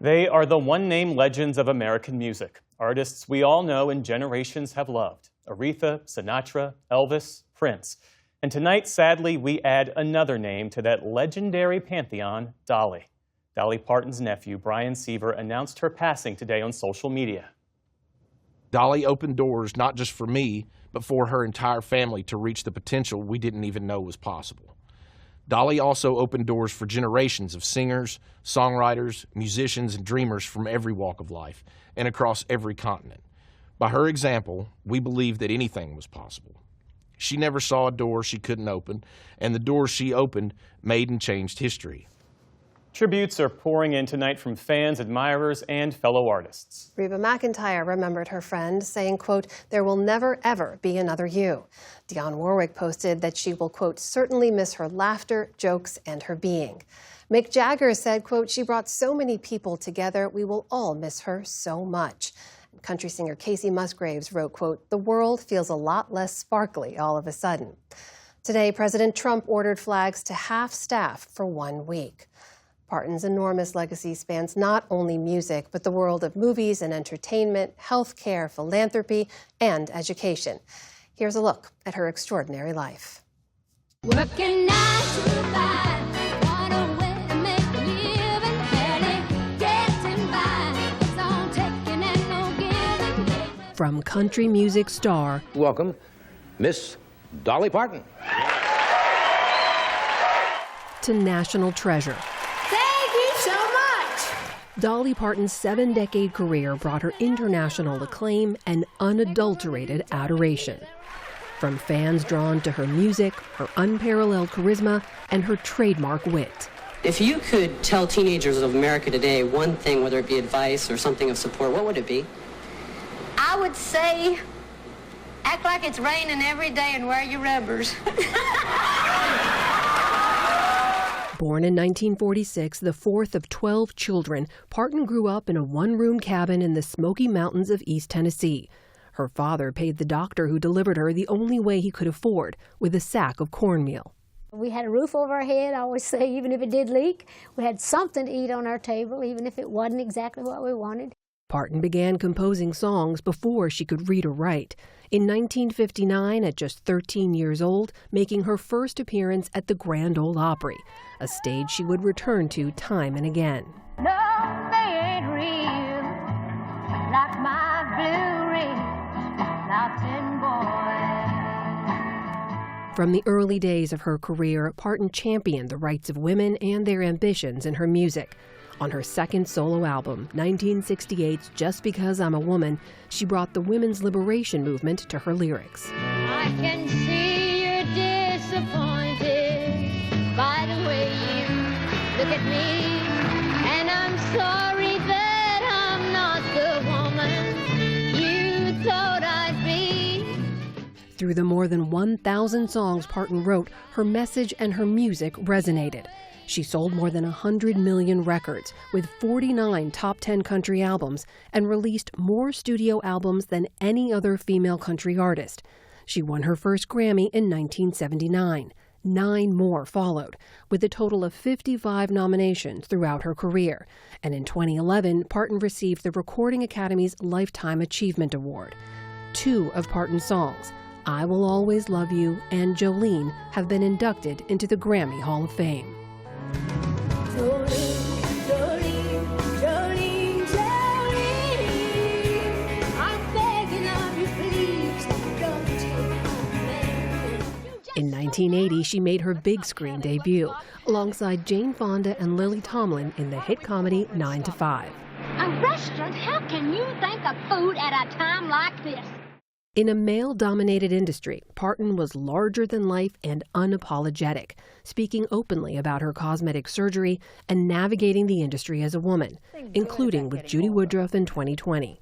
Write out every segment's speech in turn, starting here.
They are the one-name legends of American music, artists we all know and generations have loved. Aretha, Sinatra, Elvis, Prince. And tonight, sadly, we add another name to that legendary pantheon, Dolly. Dolly Parton's nephew, Brian Seaver, announced her passing today on social media. Dolly opened doors not just for me, but for her entire family to reach the potential we didn't even know was possible. Dolly also opened doors for generations of singers, songwriters, musicians, and dreamers from every walk of life and across every continent. By her example, we believed that anything was possible. She never saw a door she couldn't open, and the doors she opened made and changed history. Tributes are pouring in tonight from fans, admirers, and fellow artists. Reba McEntire remembered her friend, saying, quote, "There will never, ever be another you." Dionne Warwick posted that she will, quote, "certainly miss her laughter, jokes, and her being." Mick Jagger said, quote, "She brought so many people together. We will all miss her so much." And country singer Casey Musgraves wrote, quote, "The world feels a lot less sparkly all of a sudden." Today, President Trump ordered flags to half staff for 1 week. Parton's enormous legacy spans not only music, but the world of movies and entertainment, healthcare, philanthropy, and education. Here's a look at her extraordinary life. Working 9 to 5, what a way to make a living, barely getting by. It's all taking and no giving. From country music star, welcome, Miss Dolly Parton. To national treasure. Dolly Parton's 7-decade career brought her international acclaim and unadulterated adoration. From fans drawn to her music, her unparalleled charisma, and her trademark wit. If you could tell teenagers of America today one thing, whether it be advice or something of support, what would it be? I would say, act like it's raining every day and wear your rubbers. Born in 1946, the fourth of 12 children, Parton grew up in a one-room cabin in the Smoky Mountains of East Tennessee. Her father paid the doctor who delivered her the only way he could afford, with a sack of cornmeal. We had a roof over our head, I always say, even if it did leak. We had something to eat on our table, even if it wasn't exactly what we wanted. Parton began composing songs before she could read or write. In 1959, at just 13 years old, making her first appearance at the Grand Ole Opry, a stage she would return to time and again. No, they ain't real, like my blue ring, mountain boy. From the early days of her career, Parton championed the rights of women and their ambitions in her music. On her second solo album, 1968's Just Because I'm a Woman, she brought the women's liberation movement to her lyrics. I can see you're disappointed by the way you look at me, and I'm sorry that I'm not the woman you thought I'd be. Through the more than 1,000 songs Parton wrote, her message and her music resonated. She sold more than 100 million records, with 49 top 10 country albums, and released more studio albums than any other female country artist. She won her first Grammy in 1979. 9 more followed, with a total of 55 nominations throughout her career. And in 2011, Parton received the Recording Academy's Lifetime Achievement Award. 2 of Parton's songs, I Will Always Love You and Jolene, have been inducted into the Grammy Hall of Fame. In 1980, she made her big screen debut, alongside Jane Fonda and Lily Tomlin in the hit comedy 9 to 5. A restaurant? How can you think of food at a time like this? In a male-dominated industry, Parton was larger than life and unapologetic, speaking openly about her cosmetic surgery and navigating the industry as a woman, including with Judy Woodruff in 2020.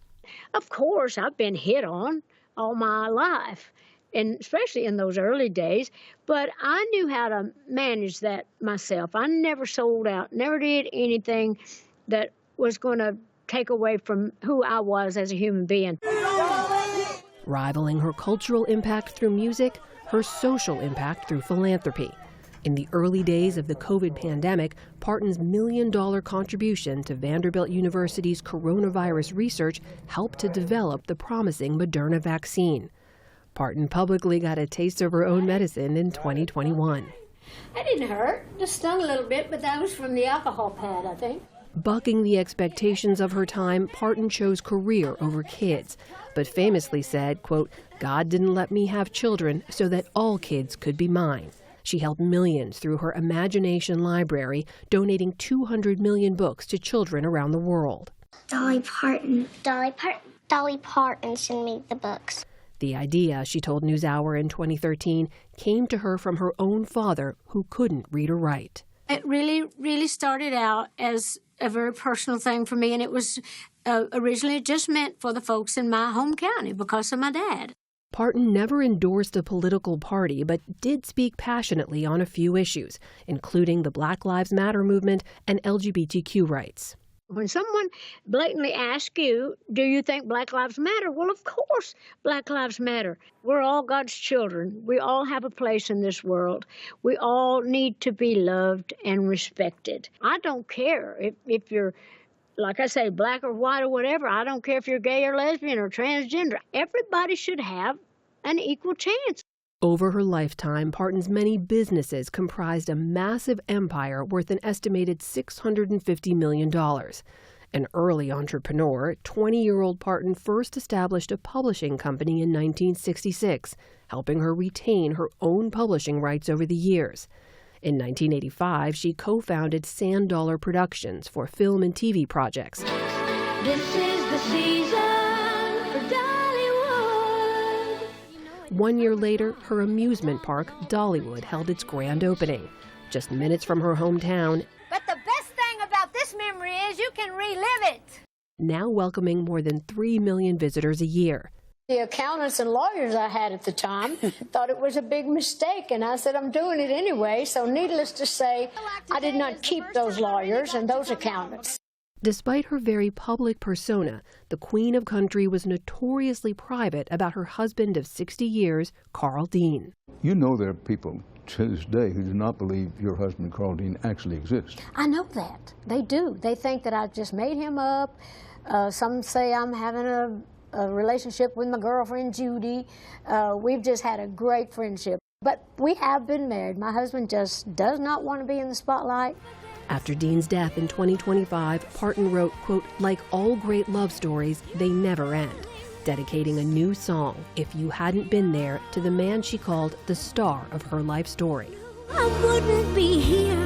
Of course, I've been hit on all my life, and especially in those early days, but I knew how to manage that myself. I never sold out, never did anything that was going to take away from who I was as a human being. Rivaling her cultural impact through music, her social impact through philanthropy. In the early days of the COVID pandemic, Parton's $1 million contribution to Vanderbilt University's coronavirus research helped to develop the promising Moderna vaccine. Parton publicly got a taste of her own medicine in 2021. That didn't hurt. Just stung a little bit, but that was from the alcohol pad, I think. Bucking the expectations of her time, Parton chose career over kids, but famously said, quote, "God didn't let me have children so that all kids could be mine." She helped millions through her Imagination Library, donating 200 million books to children around the world. Dolly Parton. Dolly Parton sent me the books. The idea, she told News Hour in 2013, came to her from her own father, who couldn't read or write. It really started out as a very personal thing for me, and it was originally just meant for the folks in my home county because of my dad. Parton never endorsed a political party, but did speak passionately on a few issues, including the Black Lives Matter movement and LGBTQ rights. When someone blatantly asks you, do you think Black Lives Matter? Well, of course Black Lives Matter. We're all God's children. We all have a place in this world. We all need to be loved and respected. I don't care if you're, like I say, black or white or whatever. I don't care if you're gay or lesbian or transgender. Everybody should have an equal chance. Over her lifetime, Parton's many businesses comprised a massive empire worth an estimated $650 million. An early entrepreneur, 20-year-old Parton first established a publishing company in 1966, helping her retain her own publishing rights over the years. In 1985, she co-founded Sand Dollar Productions for film and TV projects. This is the season for Dollywood. 1 year later, her amusement park, Dollywood, held its grand opening. Just minutes from her hometown, But the best thing about this memory is you can relive it. now welcoming more than 3 million visitors a year. The accountants and lawyers I had at the time thought it was a big mistake, and I said, I'm doing it anyway. So needless to say, I did not keep those lawyers and those accountants. Despite her very public persona, the Queen of Country was notoriously private about her husband of 60 years, Carl Dean. You know there are people to this day who do not believe your husband, Carl Dean, actually exists. I know that. They do. They think that I just made him up. Some say I'm having a relationship with my girlfriend, Judy. We've just had a great friendship. But we have been married. My husband just does not want to be in the spotlight. After Dean's death in 2025, Parton wrote, quote, "Like all great love stories, they never end," dedicating a new song, If You Hadn't Been There, to the man she called the star of her life story. I wouldn't be here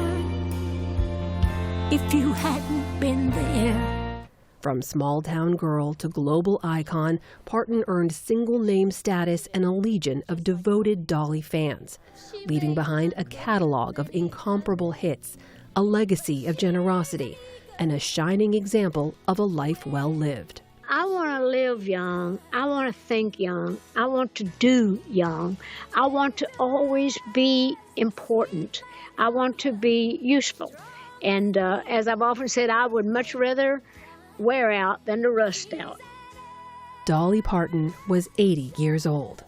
if you hadn't been there. From small-town girl to global icon, Parton earned single-name status and a legion of devoted Dolly fans, leaving behind a catalog of incomparable hits, a legacy of generosity, and a shining example of a life well lived. I want to live young. I want to think young. I want to do young. I want to always be important. I want to be useful. And as I've often said, I would much rather wear out than to rust out. Dolly Parton was 80 years old.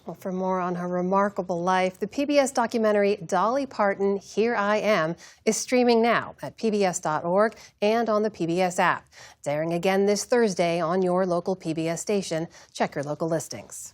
Well, for more on her remarkable life, the PBS documentary Dolly Parton, Here I Am, is streaming now at pbs.org and on the PBS app. It's airing again this Thursday on your local PBS station. Check your local listings.